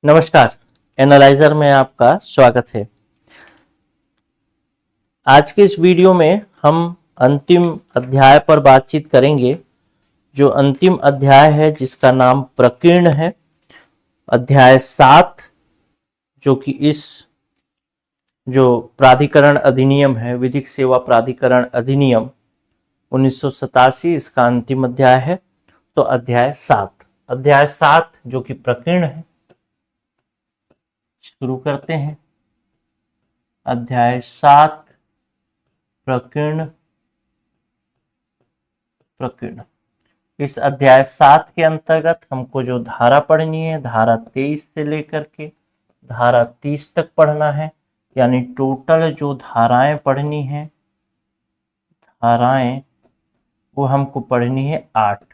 नमस्कार, एनालाइजर में आपका स्वागत है। आज के इस वीडियो में हम अंतिम अध्याय पर बातचीत करेंगे। जो अंतिम अध्याय है जिसका नाम प्रकीर्ण है, अध्याय 7, जो कि इस जो प्राधिकरण अधिनियम है, विधिक सेवा प्राधिकरण अधिनियम 1987, इसका अंतिम अध्याय है। तो अध्याय 7 जो कि प्रकीर्ण है, शुरू करते हैं। अध्याय 7 प्रकीर्ण। इस अध्याय 7 के अंतर्गत हमको जो धारा पढ़नी है, धारा 23 से लेकर के धारा 30 तक पढ़ना है। यानी टोटल जो धाराएं पढ़नी है, धाराएं वो हमको पढ़नी है 8,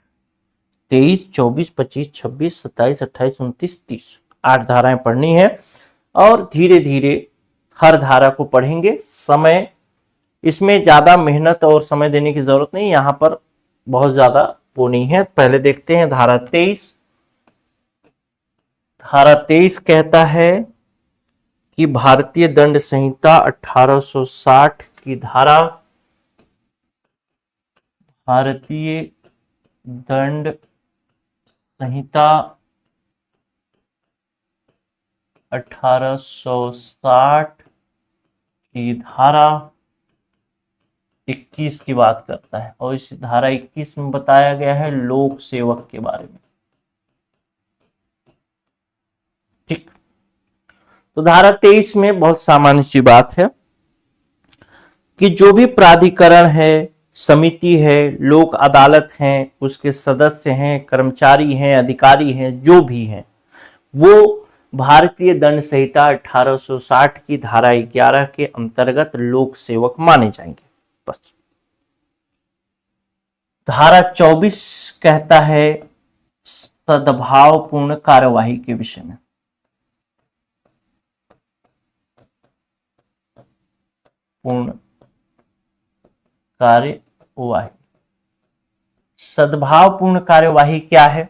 23, 24, 25, 26, 27, 28, 29, 30। 8 धाराएं पढ़नी है और धीरे धीरे हर धारा को पढ़ेंगे। समय इसमें ज्यादा मेहनत और समय देने की जरूरत नहीं, यहाँ पर बहुत ज्यादा वो नहीं है। पहले देखते हैं धारा 23। धारा 23 कहता है कि भारतीय दंड संहिता 1860 की धारा, भारतीय दंड संहिता 1860 की धारा 21 की बात करता है और इस धारा 21 में बताया गया है लोक सेवक के बारे में। ठीक, तो धारा 23 में बहुत सामान्य सी बात है कि जो भी प्राधिकरण है, समिति है, लोक अदालत है, उसके सदस्य हैं, कर्मचारी हैं, अधिकारी हैं, जो भी हैं, वो भारतीय दंड संहिता 1860 की धारा 11 के अंतर्गत लोक सेवक माने जाएंगे। बस। धारा 24 कहता है सद्भावपूर्ण कार्यवाही के विषय में। पूर्ण कार्यवाही, सद्भावपूर्ण कार्यवाही क्या है?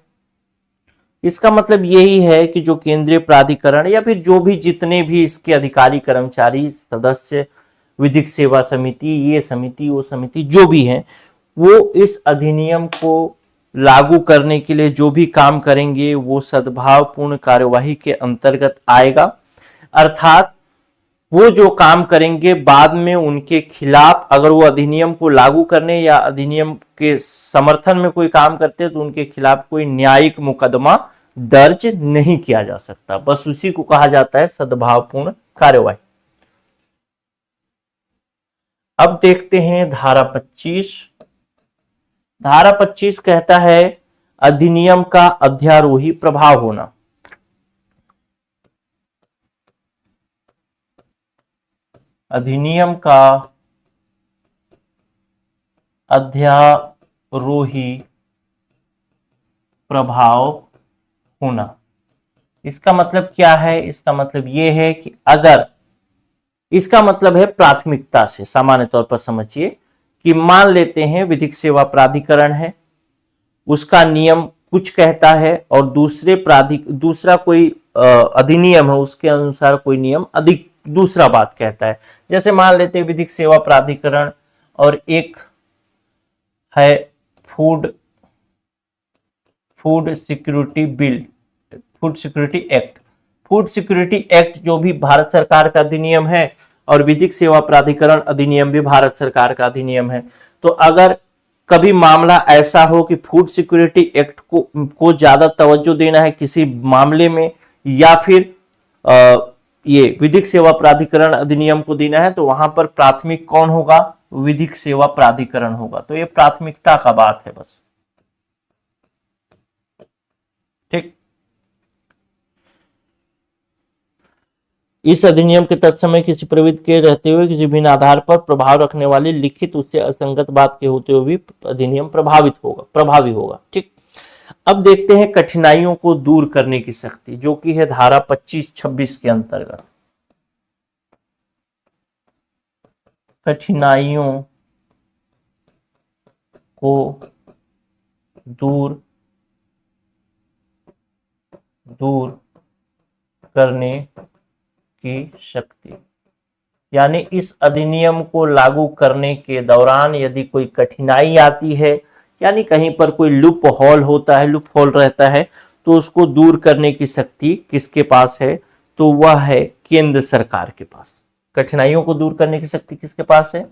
इसका मतलब यही है कि जो केंद्रीय प्राधिकरण या फिर जो भी जितने भी इसके अधिकारी, कर्मचारी, सदस्य, विधिक सेवा समिति, ये समिति, वो समिति, जो भी हैं, वो इस अधिनियम को लागू करने के लिए जो भी काम करेंगे वो सद्भावपूर्ण कार्यवाही के अंतर्गत आएगा। अर्थात वो जो काम करेंगे बाद में उनके खिलाफ, अगर वो अधिनियम को लागू करने या अधिनियम के समर्थन में कोई काम करते हैं तो उनके खिलाफ कोई न्यायिक मुकदमा दर्ज नहीं किया जा सकता। बस उसी को कहा जाता है सद्भावपूर्ण कार्यवाही। अब देखते हैं धारा 25। धारा 25 कहता है अधिनियम का अध्यारोही प्रभाव होना। अधिनियम का अध्यारोही प्रभाव होना, इसका मतलब क्या है? इसका मतलब यह है कि अगर, इसका मतलब है प्राथमिकता से, सामान्य तौर पर समझिए कि मान लेते हैं विधिक सेवा प्राधिकरण है, उसका नियम कुछ कहता है और दूसरा कोई अधिनियम है, उसके अनुसार कोई नियम अधिक दूसरा बात कहता है। जैसे मान लेते हैं विधिक सेवा प्राधिकरण और एक है food security bill, food security act. Food security act जो भी भारत सरकार का अधिनियम है और विधिक सेवा प्राधिकरण अधिनियम भी भारत सरकार का अधिनियम है। तो अगर कभी मामला ऐसा हो कि फूड सिक्योरिटी एक्ट को ज्यादा तवज्जो देना है किसी मामले में, या फिर ये विधिक सेवा प्राधिकरण अधिनियम को देना है, तो वहां पर प्राथमिक कौन होगा? विधिक सेवा प्राधिकरण होगा। तो ये प्राथमिकता का बात है बस। ठीक, इस अधिनियम के तत्समय किसी प्रवृत्ति के रहते हुए किसी भिन्न आधार पर प्रभाव रखने वाली लिखित उससे असंगत बात के होते हुए भी अधिनियम प्रभावी होगा। ठीक, अब देखते हैं कठिनाइयों को दूर करने की शक्ति, जो कि है धारा 25-26 के अंतर्गत। कठिनाइयों को दूर करने की शक्ति। यानी इस अधिनियम को लागू करने के दौरान यदि कोई कठिनाई आती है, यानी कहीं पर कोई लूप होल होता है, लूप होल रहता है, तो उसको दूर करने की शक्ति किसके पास है? तो वह है केंद्र सरकार के पास। कठिनाइयों को दूर करने की शक्ति किसके पास है?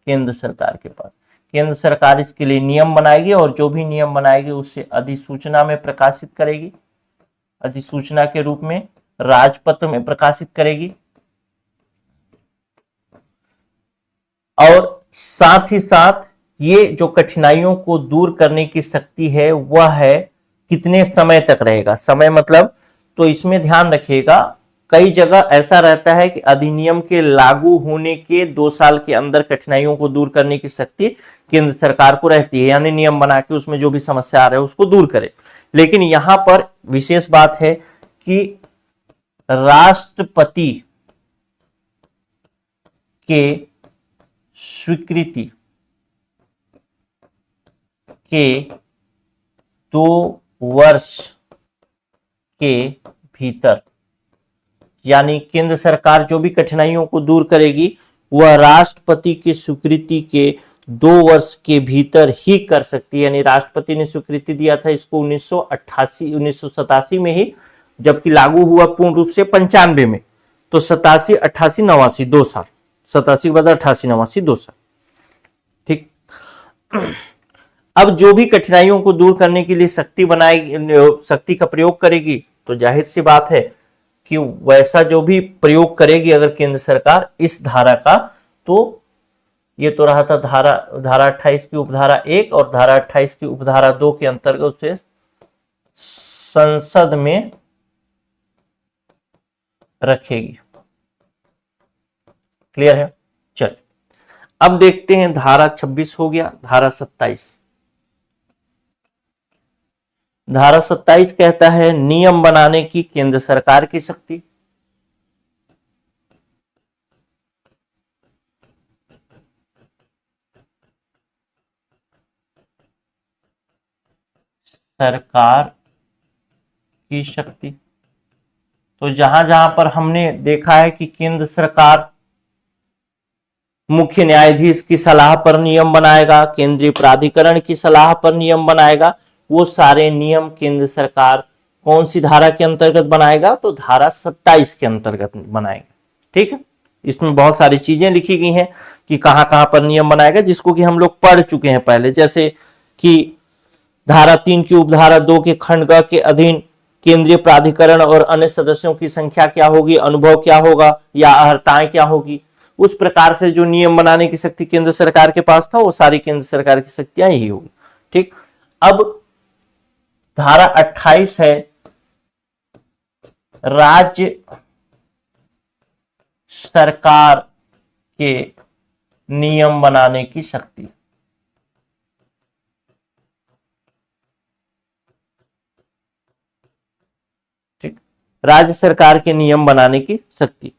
केंद्र सरकार के पास। केंद्र सरकार इसके लिए नियम बनाएगी और जो भी नियम बनाएगी उसे अधिसूचना में प्रकाशित करेगी, अधिसूचना के रूप में राजपत्र में प्रकाशित करेगी। और साथ ही साथ ये जो कठिनाइयों को दूर करने की शक्ति है वह है कितने समय तक रहेगा? समय मतलब, तो इसमें ध्यान रखिएगा, कई जगह ऐसा रहता है कि अधिनियम के लागू होने के 2 साल के अंदर कठिनाइयों को दूर करने की शक्ति केंद्र सरकार को रहती है, यानी नियम बना के उसमें जो भी समस्या आ रहा है उसको दूर करे। लेकिन यहां पर विशेष बात है कि राष्ट्रपति के स्वीकृति के 2 वर्ष के भीतर, यानी केंद्र सरकार जो भी कठिनाइयों को दूर करेगी वह राष्ट्रपति की स्वीकृति के 2 वर्ष के भीतर ही कर सकती है। यानी राष्ट्रपति ने स्वीकृति दिया था इसको 1987 में ही, जबकि लागू हुआ पूर्ण रूप से 95 में, तो 87, 88, 89 2 साल, 87 के बाद 88, 89 2 साल। ठीक। अब जो भी कठिनाइयों को दूर करने के लिए शक्ति बनाएगी, शक्ति का प्रयोग करेगी, तो जाहिर सी बात है कि वैसा जो भी प्रयोग करेगी अगर केंद्र सरकार इस धारा का, तो ये तो रहा था धारा 28 की उपधारा 1 और धारा 28 की उपधारा 2 के अंतर्गत उसे संसद में रखेगी। क्लियर है? चल अब देखते हैं, धारा 26 हो गया, धारा 27। धारा 27 कहता है नियम बनाने की केंद्र सरकार की शक्ति। सरकार की शक्ति, तो जहां जहां पर हमने देखा है कि केंद्र सरकार मुख्य न्यायाधीश की सलाह पर नियम बनाएगा, केंद्रीय प्राधिकरण की सलाह पर नियम बनाएगा, वो सारे नियम केंद्र सरकार कौन सी धारा के अंतर्गत बनाएगा? तो धारा 27 के अंतर्गत बनाएगा। ठीक है, इसमें बहुत सारी चीजें लिखी गई हैं कि कहां कहां पर नियम बनाएगा, जिसको कि हम लोग पढ़ चुके हैं पहले। जैसे कि धारा 3 की उपधारा 2 के खंड ग के अधीन केंद्रीय प्राधिकरण और अन्य सदस्यों की संख्या क्या होगी, अनुभव क्या होगा या अर्हताएं क्या होगी, उस प्रकार से जो नियम बनाने की शक्ति केंद्र सरकार के पास था वो सारी केंद्र सरकार की शक्तियां यही होगी। ठीक। अब धारा 28 है राज्य सरकार के नियम बनाने की शक्ति। ठीक, राज्य सरकार के नियम बनाने की शक्ति।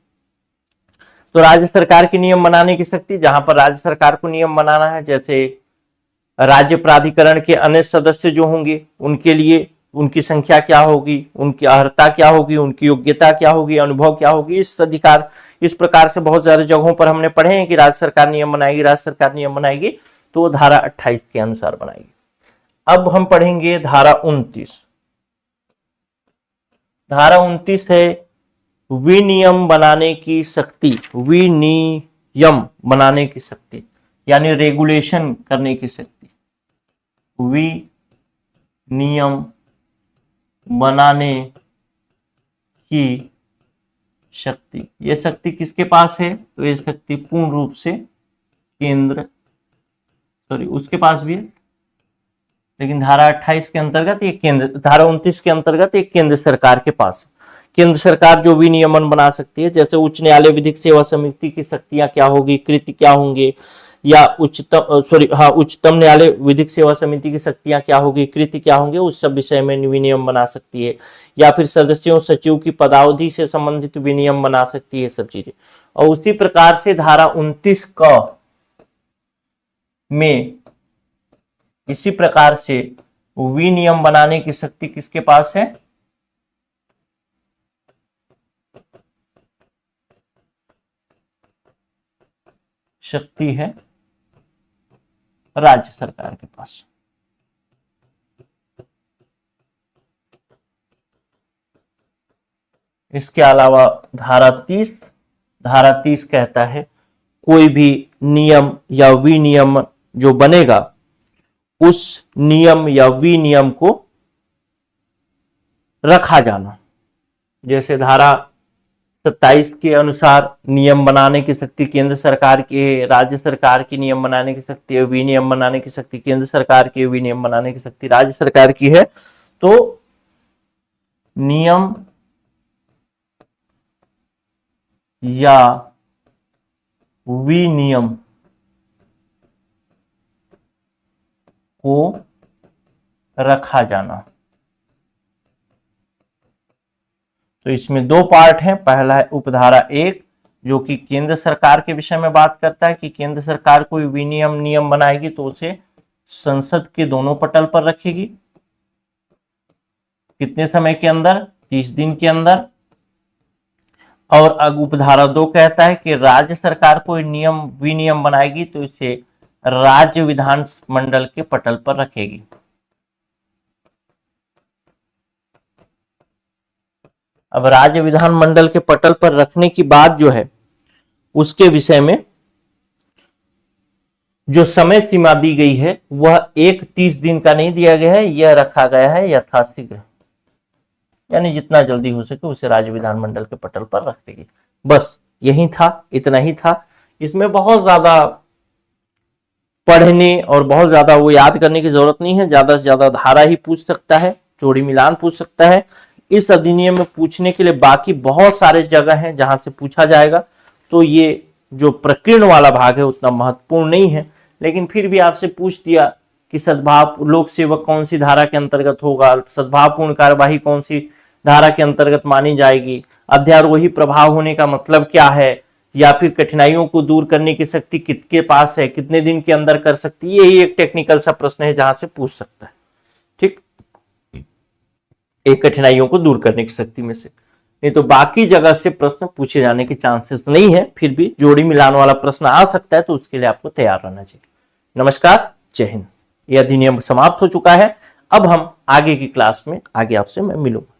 तो राज्य सरकार के नियम बनाने की शक्ति, जहां पर राज्य सरकार को नियम बनाना है, जैसे राज्य प्राधिकरण के अन्य सदस्य जो होंगे उनके लिए उनकी संख्या क्या होगी, उनकी अर्हता क्या होगी, उनकी योग्यता क्या होगी, अनुभव क्या होगी, इस प्रकार से बहुत सारे जगहों पर हमने पढ़े हैं कि राज्य सरकार नियम बनाएगी, राज्य सरकार नियम बनाएगी, तो वो धारा 28 के अनुसार बनाएगी। अब हम पढ़ेंगे धारा 29। धारा 29 है विनियम बनाने की शक्ति, विनियम बनाने की शक्ति यानी रेगुलेशन करने की शक्ति, विनियम बनाने की शक्ति। यह शक्ति किसके पास है? तो यह शक्ति पूर्ण रूप से उसके पास भी है, लेकिन धारा 28 के अंतर्गत ये धारा 29 के अंतर्गत एक केंद्र सरकार के पास। केंद्र सरकार जो विनियमन बना सकती है, जैसे उच्च न्यायालय विधिक सेवा समिति की शक्तियां क्या होगी, कृत्य क्या होंगे, या उच्चतम न्यायालय विधिक सेवा समिति की शक्तियां क्या होगी, कृत्य क्या होंगे, उस सब विषय में विनियम बना सकती है। या फिर सदस्यों सचिव की पदावधि से संबंधित विनियम बना सकती है, सब चीजें। और उसी प्रकार से धारा 29 का में इसी प्रकार से विनियम बनाने की शक्ति किसके पास है? शक्ति है राज्य सरकार के पास। इसके अलावा धारा 30 कहता है कोई भी नियम या विनियम जो बनेगा उस नियम या विनियम को रखा जाना। जैसे धारा 27 के अनुसार नियम बनाने की शक्ति केंद्र सरकार की है, राज्य सरकार की नियम बनाने की शक्ति है, विनियम बनाने की शक्ति केंद्र सरकार की, विनियम बनाने की शक्ति राज्य सरकार की है। तो नियम या विनियम को रखा जाना। तो इसमें दो पार्ट हैं। पहला है उपधारा 1 जो कि केंद्र सरकार के विषय में बात करता है कि केंद्र सरकार कोई विनियम नियम बनाएगी तो उसे संसद के दोनों पटल पर रखेगी। कितने समय के अंदर? 30 दिन के अंदर। और उपधारा 2 कहता है कि राज्य सरकार कोई नियम विनियम बनाएगी तो इसे राज्य विधान मंडल के पटल पर रखेगी। अब राज्य विधान मंडल के पटल पर रखने की बात जो है उसके विषय में जो समय सीमा दी गई है वह 30 दिन का नहीं दिया गया है, यह रखा गया है यथाशीघ्र, यानी जितना जल्दी हो सके उसे राज्य विधानमंडल के पटल पर रख देगी। बस यही था, इतना ही था। इसमें बहुत ज्यादा पढ़ने और बहुत ज्यादा वो याद करने की जरूरत नहीं है। ज्यादा से ज्यादा धारा ही पूछ सकता है, जोड़ी मिलान पूछ सकता है। इस अधिनियम में पूछने के लिए बाकी बहुत सारे जगह हैं जहां से पूछा जाएगा। तो ये जो प्रकीर्ण वाला भाग है उतना महत्वपूर्ण नहीं है, लेकिन फिर भी आपसे पूछ दिया कि सद्भाव लोक सेवक कौन सी धारा के अंतर्गत होगा, सद्भावपूर्ण कार्यवाही कौन सी धारा के अंतर्गत मानी जाएगी, अध्यारोही प्रभाव होने का मतलब क्या है, या फिर कठिनाइयों को दूर करने की शक्ति किसके पास है, कितने दिन के अंदर कर सकती है। यही एक टेक्निकल सा प्रश्न है जहां से पूछ सकता है। ठीक, एक कठिनाइयों को दूर करने की शक्ति में से, नहीं तो बाकी जगह से प्रश्न पूछे जाने के चांसेस नहीं है। फिर भी जोड़ी मिलान वाला प्रश्न आ सकता है, तो उसके लिए आपको तैयार रहना चाहिए। नमस्कार, जय हिंद। यह अधिनियम समाप्त हो चुका है। अब हम आगे की क्लास में आगे आपसे मैं मिलूंगा।